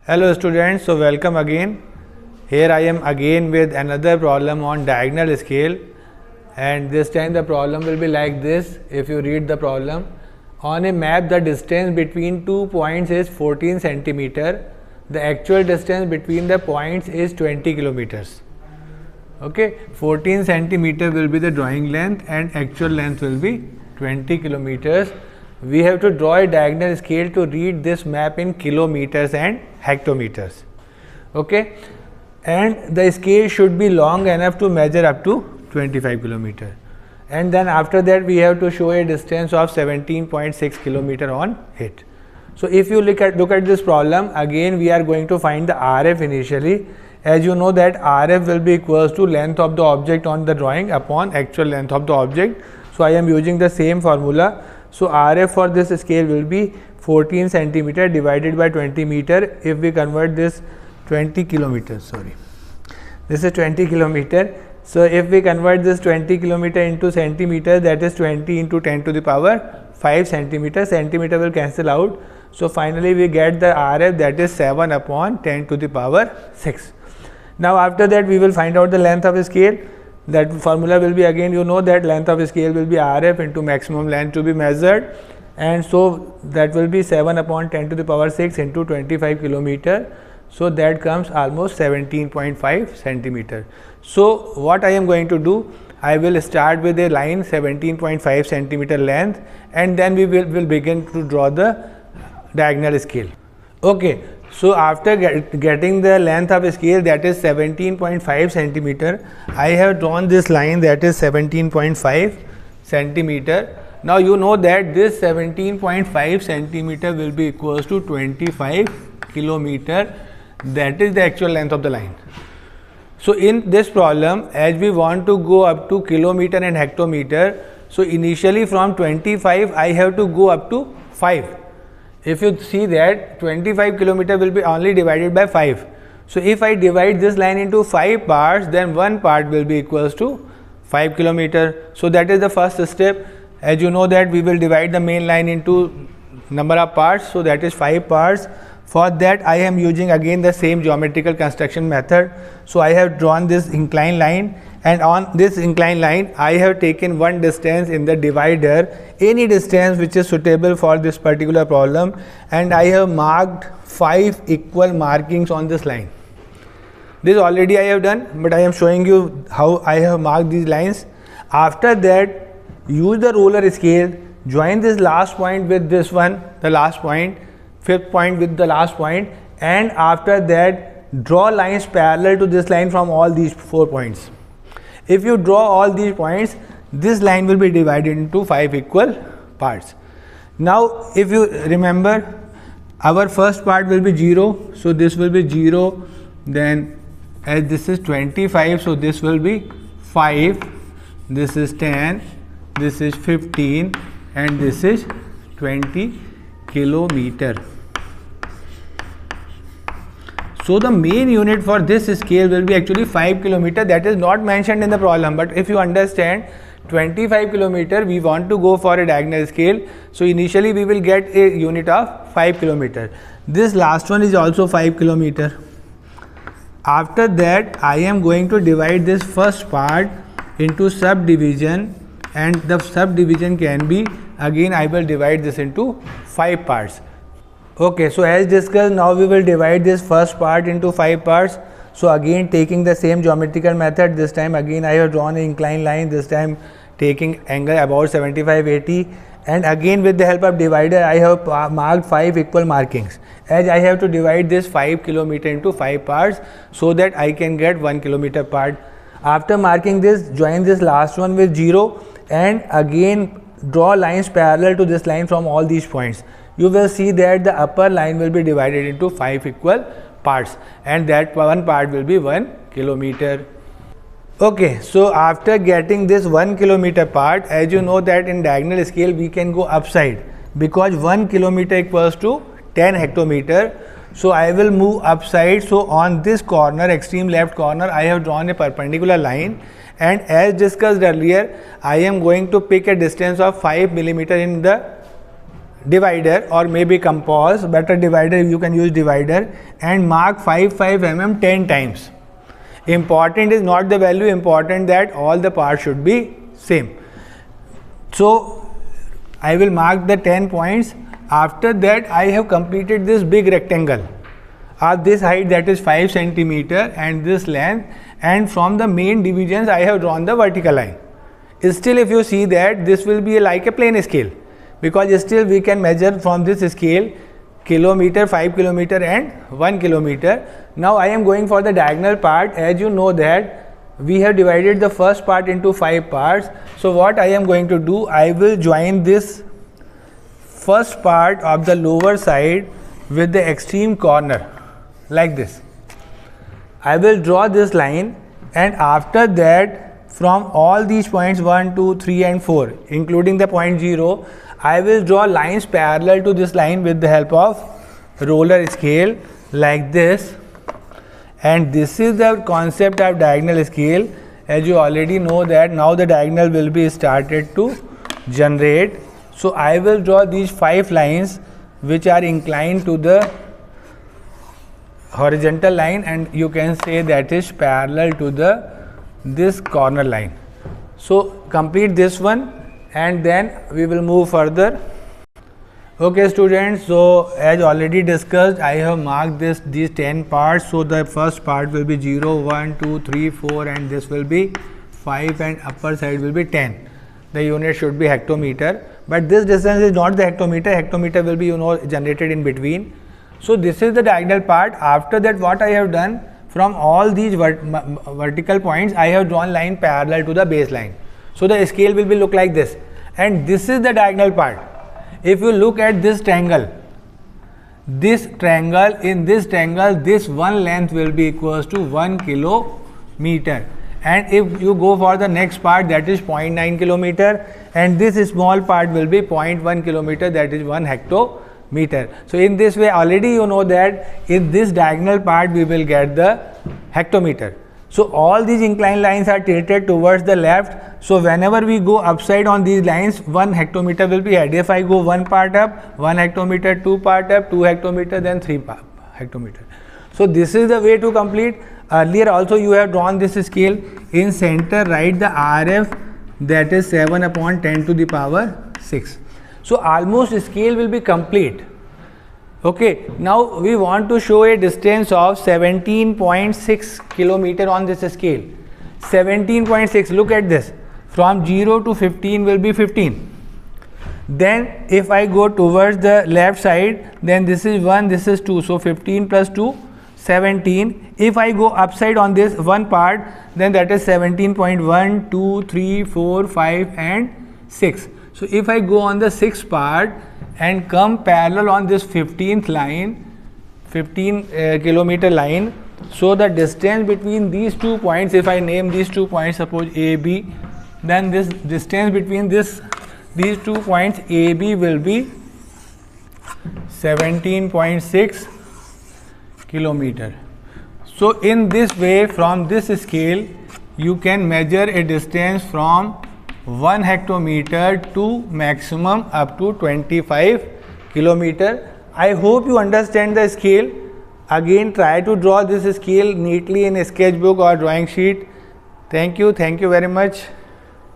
Hello students, so welcome again. Here I am again with another problem on diagonal scale, and this time the problem will be like this. If you read the problem, on a map the distance between two points is 14 centimeter. The actual distance between the points is 20 kilometers. Okay, 14 centimeter will be the drawing length and actual length will be 20 kilometers. We have to draw a diagonal scale to read this map in kilometers and hectometers. Okay, and the scale should be long enough to measure up to 25 kilometer, and then after that we have to show a distance of 17.6 kilometer on it. So if you look at this problem, again we are going to find the RF initially. As you know that RF will be equals to length of the object on the drawing upon actual length of the object. So I am using the same formula. So RF for this scale will be 14 centimeter divided by 20 meter. If we convert this 20 kilometers, sorry, this is 20 kilometer. So if we convert this 20 kilometer into centimeter, that is 20 into 10 to the power 5 centimeter. Centimeter will cancel out. So finally we get the RF, that is 7 upon 10 to the power 6. Now after that we will find out the length of a scale. That formula will be, again you know that length of a scale will be RF into maximum length to be measured, and so that will be 7 upon 10 to the power 6 into 25 kilometer. So that comes almost 17.5 centimeter. So what I am going to do, I will start with a line 17.5 centimeter length, and then we will begin to draw the diagonal scale. Okay. So after getting the length of a scale, that is 17.5 centimeter, I have drawn this line, that is 17.5 centimeter. Now you know that this 17.5 centimeter will be equals to 25 kilometer. That is the actual length of the line. So in this problem, as we want to go up to kilometer and hectometer, so initially from 25 I have to go up to 5. If you see that 25 kilometer will be only divided by 5. So if I divide this line into 5 parts, then one part will be equals to 5 kilometer. So that is the first step. As you know that we will divide the main line into number of parts, so that is 5 parts. For that I am using again the same geometrical construction method. So I have drawn this inclined line, and on this inclined line I have taken one distance in the divider, any distance which is suitable for this particular problem, and I have marked 5 equal markings on this line. This already I have done, but I am showing you how I have marked these lines. After that, use the ruler scale, join this last point with this one, the last point, fifth point with the last point, and after that draw lines parallel to this line from all these 4 points. If you draw all these points, this line will be divided into 5 equal parts. Now if you remember, our first part will be 0, so this will be 0, then as this is 25, so this will be 5, this is 10, this is 15, and this is 20 kilometer. So the main unit for this scale will be actually 5 kilometer. That is not mentioned in the problem, but if you understand 25 kilometer, we want to go for a diagonal scale. So initially we will get a unit of 5 kilometer. This last one is also 5 kilometer. After that I am going to divide this first part into subdivision, and the subdivision can be, again I will divide this into 5 parts. Okay, so as discussed, now we will divide this first part into 5 parts. So again taking the same geometrical method, this time again I have drawn an inclined line, this time taking angle about 75-80, and again with the help of divider I have marked 5 equal markings, as I have to divide this 5 kilometer into 5 parts so that I can get 1 kilometer part. After marking this, join this last one with 0, and again draw lines parallel to this line from all these points. You will see that the upper line will be divided into 5 equal parts, and that one part will be 1 kilometer. Okay, so after getting this 1 kilometer part, as you know that in diagonal scale we can go upside, because 1 kilometer equals to 10 hectometer. So I will move upside. So on this corner, extreme left corner, I have drawn a perpendicular line, and as discussed earlier, I am going to pick a distance of 5 millimeter in the divider or maybe compass, better divider, you can use divider, and mark 5 mm 10 times. Important is not the value, important that all the parts should be same. So I will mark the 10 points. After that I have completed this big rectangle of this height, that is 5 centimeter, and this length, and from the main divisions I have drawn the vertical line. Still if you see that this will be like a plane scale, because still we can measure from this scale kilometer, 5 kilometer and 1 kilometer. Now I am going for the diagonal part. As you know that we have divided the first part into 5 parts. So what I am going to do, I will join this first part of the lower side with the extreme corner like this. I will draw this line, and after that from all these points 1, 2, 3 and 4 including the point 0, I will draw lines parallel to this line with the help of roller scale like this. And this is the concept of diagonal scale. As you already know that now the diagonal will be started to generate. So I will draw these 5 lines which are inclined to the horizontal line, and you can say that is parallel to this corner line. So complete this one and then we will move further. Okay students, so as already discussed, I have marked these 10 parts. So the first part will be 0, 1, 2, 3, 4 and this will be 5 and upper side will be 10. The unit should be hectometer, but this distance is not the hectometer. Hectometer will be generated in between. So this is the diagonal part. After that what I have done, from all these vertical points I have drawn line parallel to the baseline. So the scale will be look like this, and this is the diagonal part. If you look at this triangle, in this triangle this one length will be equals to 1 kilometer, and if you go for the next part, that is 0.9 kilometer, and this small part will be 0.1 kilometer, that is 1 hectometer. So in this way already you know that in this diagonal part we will get the hectometer. So all these inclined lines are tilted towards the left. So whenever we go upside on these lines, 1 hectometer will be added. If I go 1 part up, 1 hectometer, 2 part up, 2 hectometer, then 3 hectometer. So this is the way to complete. Earlier also you have drawn this scale. In center write the RF, that is 7 upon 10 to the power 6. So almost scale will be complete. Okay, now we want to show a distance of 17.6 kilometer on this scale. 17.6, look at this. From 0 to 15 will be 15. Then if I go towards the left side, then this is 1, this is 2. So 15 plus 2, 17. If I go upside on this one part, then that is 17.1, 2, 3, 4, 5 and 6. So if I go on the 6th part and come parallel on this 15th line, 15 kilometer line, so the distance between these 2 points, if I name these 2 points, suppose A, B, then this distance between these 2 points A, B will be 17.6 kilometer. So in this way, from this scale you can measure a distance from 1 hectometer to maximum up to 25 kilometer. I hope you understand the scale. Again, try to draw this scale neatly in a sketchbook or drawing sheet. Thank you very much.